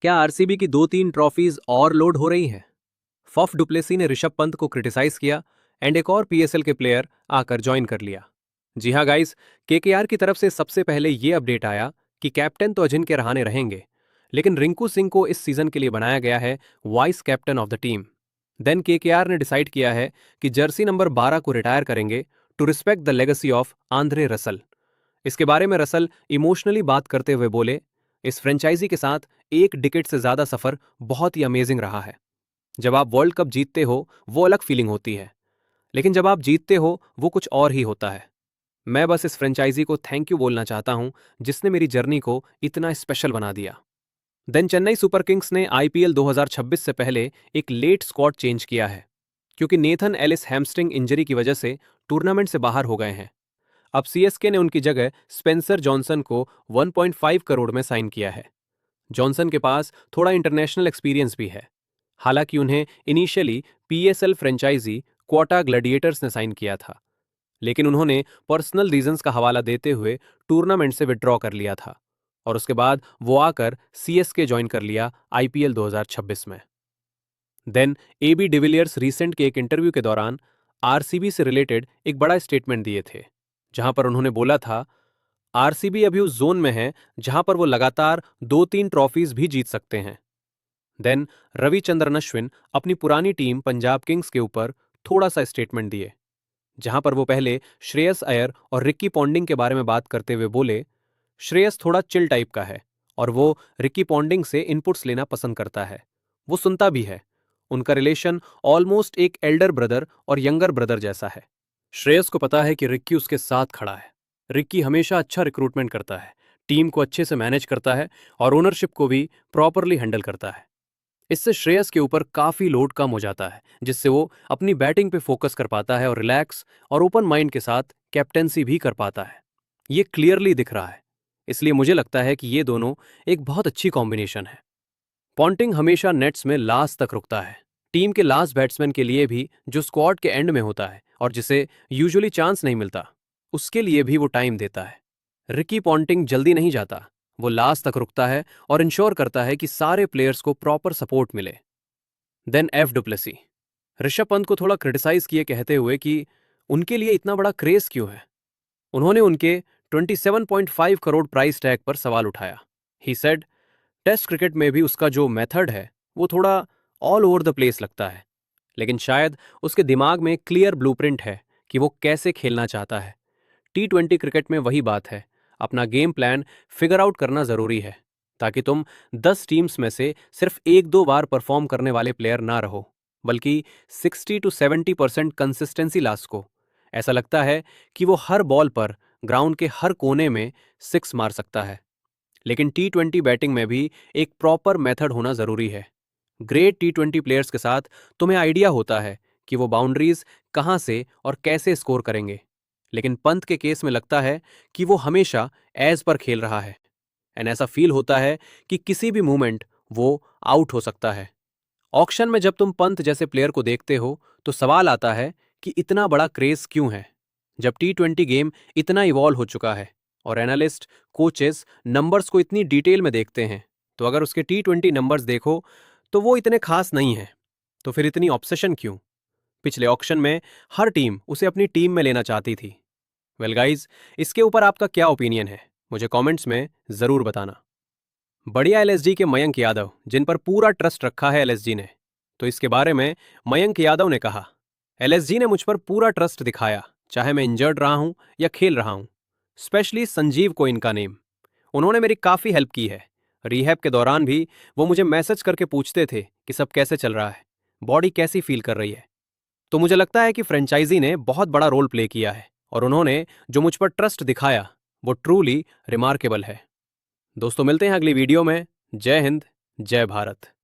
क्या आरसीबी की 2-3 ट्रॉफीज और लोड हो रही हैं? फफ डुप्लेसी ने ऋषभ पंत को क्रिटिसाइज किया एंड एक और पीएसएल के प्लेयर आकर ज्वाइन कर लिया। जी हाँ गाइस, केकेआर की तरफ से सबसे पहले ये अपडेट आया कि कैप्टन तो अजिंक्य रहाणे रहेंगे, लेकिन रिंकू सिंह को इस सीजन के लिए बनाया गया है vice captain of the team. Then KKR ने डिसाइड किया है कि जर्सी नंबर 12 को रिटायर करेंगे to respect the legacy of Andre Russell. इसके बारे में रसल इमोशनली बात करते हुए बोले, इस फ्रेंचाइजी के साथ एक डिकेड से ज्यादा सफर बहुत ही अमेजिंग रहा है। जब आप वर्ल्ड कप जीतते हो वो अलग फीलिंग होती है, लेकिन जब आप जीतते हो वो कुछ और ही होता है। मैं बस इस फ्रेंचाइजी को थैंक यू बोलना चाहता हूं जिसने मेरी जर्नी को इतना स्पेशल बना दिया। देन चेन्नई सुपर किंग्स ने आईपीएल 2026 से पहले एक लेट स्क्वाड चेंज किया है, क्योंकि नेथन एलिस हैमस्ट्रिंग इंजरी की वजह से टूर्नामेंट से बाहर हो गए हैं। अब सीएसके ने उनकी जगह स्पेंसर जॉनसन को 1.5 करोड़ में साइन किया है। जॉनसन के पास थोड़ा इंटरनेशनल एक्सपीरियंस भी है। हालांकि उन्हें initially PSL franchise Quetta Gladiators ने साइन किया था, लेकिन उन्होंने पर्सनल रीजंस का हवाला देते हुए टूर्नामेंट से विड्रॉ कर लिया था और उसके बाद वो आकर सीएसके ज्वाइन कर लिया आईपीएल 2026 में। देन एबी डिविलियर्स रीसेंट के एक इंटरव्यू के दौरान आरसीबी से रिलेटेड एक बड़ा स्टेटमेंट दिए थे, जहां पर उन्होंने बोला था, आरसीबी अभी उस जोन में है जहां पर वो लगातार 2-3 ट्रॉफीज भी जीत सकते हैं। देन रविचंद्रन अश्विन अपनी पुरानी टीम पंजाब किंग्स के ऊपर थोड़ा सा स्टेटमेंट दिए, जहां पर वो पहले श्रेयस अय्यर और रिक्की पॉन्डिंग के बारे में बात करते हुए बोले, श्रेयस थोड़ा चिल टाइप का है और वो रिक्की पॉन्डिंग से इनपुट्स लेना पसंद करता है। वो सुनता भी है। उनका रिलेशन ऑलमोस्ट एक एल्डर ब्रदर और यंगर ब्रदर जैसा है। श्रेयस को पता है कि रिक्की उसके साथ खड़ा है। रिक्की हमेशा अच्छा रिक्रूटमेंट करता है, टीम को अच्छे से मैनेज करता है और ओनरशिप को भी प्रॉपरली हैंडल करता है। इससे श्रेयस के ऊपर काफी लोड कम हो जाता है, जिससे वो अपनी बैटिंग पे फोकस कर पाता है और रिलैक्स और ओपन माइंड के साथ कैप्टेंसी भी कर पाता है। ये क्लियरली दिख रहा है। इसलिए मुझे लगता है कि ये दोनों एक बहुत अच्छी कॉम्बिनेशन है। पॉन्टिंग हमेशा नेट्स में लास्ट तक रुकता है। टीम के लास्ट बैट्समैन के लिए भी, जो स्क्वाड के एंड में होता है और जिसे यूजुअली चांस नहीं मिलता, उसके लिए भी वो टाइम देता है। रिकी पॉन्टिंग जल्दी नहीं जाता, वो लास्ट तक रुकता है और इंश्योर करता है कि सारे प्लेयर्स को प्रॉपर सपोर्ट मिले। Then Faf du Plessis Rishabh Pant को थोड़ा क्रिटिसाइज किए, कहते हुए कि उनके लिए इतना बड़ा क्रेज क्यों है। उन्होंने उनके 27.5 करोड़ प्राइस टैग पर सवाल उठाया। ही सेड, टेस्ट क्रिकेट में भी उसका जो मेथड है वो थोड़ा ऑल ओवर द प्लेस लगता है, लेकिन शायद उसके दिमाग में क्लियर ब्लूप्रिंट है कि वो कैसे खेलना चाहता है। टी20 क्रिकेट में वही बात है, अपना गेम प्लान फिगर आउट करना जरूरी है, ताकि तुम 10 टीम्स में से सिर्फ 1-2 बार परफॉर्म करने वाले प्लेयर ना रहो, बल्कि 60-70% कंसिस्टेंसी ला सको। ऐसा लगता है कि वो हर बॉल पर ग्राउंड के हर कोने में सिक्स मार सकता है। लेकिन टी20 बैटिंग में भी एक प्रॉपर मेथड होना जरूरी है। ग्रेट टी20 प्लेयर्स के साथ तुम्हें आइडिया होता है कि वो बाउंड्रीज कहां से और कैसे स्कोर करेंगे, लेकिन पंत के केस में लगता है कि वो हमेशा एज पर खेल रहा है एंड ऐसा फील होता है कि किसी भी मूवमेंट वो आउट हो सकता है। ऑक्शन में जब तुम पंत जैसे प्लेयर को देखते हो तो सवाल आता है कि इतना बड़ा क्रेज क्यों है, जब टी20 गेम इतना इवॉल्व हो चुका है और एनालिस्ट कोचेस नंबर्स को इतनी डिटेल में देखते हैं। तो अगर उसके टी20 नंबर्स देखो तो वो इतने खास नहीं है, तो फिर इतनी ऑब्सेशन क्यों? पिछले ऑक्शन में हर टीम उसे अपनी टीम में लेना चाहती थी। वेल गाइज, इसके ऊपर आपका क्या ओपिनियन है, मुझे कमेंट्स में जरूर बताना। बढ़िया एलएसजी के मयंक यादव, जिन पर पूरा ट्रस्ट रखा है एलएसजी ने, तो इसके बारे में मयंक यादव ने कहा, एलएसजी ने मुझ पर पूरा ट्रस्ट दिखाया, चाहे मैं इंजर्ड रहा हूं या खेल रहा हूं। स्पेशली संजीव को इनका नेम, उन्होंने मेरी काफी हेल्प की है। रिहैब के दौरान भी वो मुझे मैसेज करके पूछते थे कि सब कैसे चल रहा है, बॉडी कैसी फील कर रही है। तो मुझे लगता है कि फ्रेंचाइजी ने बहुत बड़ा रोल प्ले किया है और उन्होंने जो मुझ पर ट्रस्ट दिखाया वो ट्रूली रिमार्केबल है। दोस्तों, मिलते हैं अगली वीडियो में। जय हिंद, जय भारत।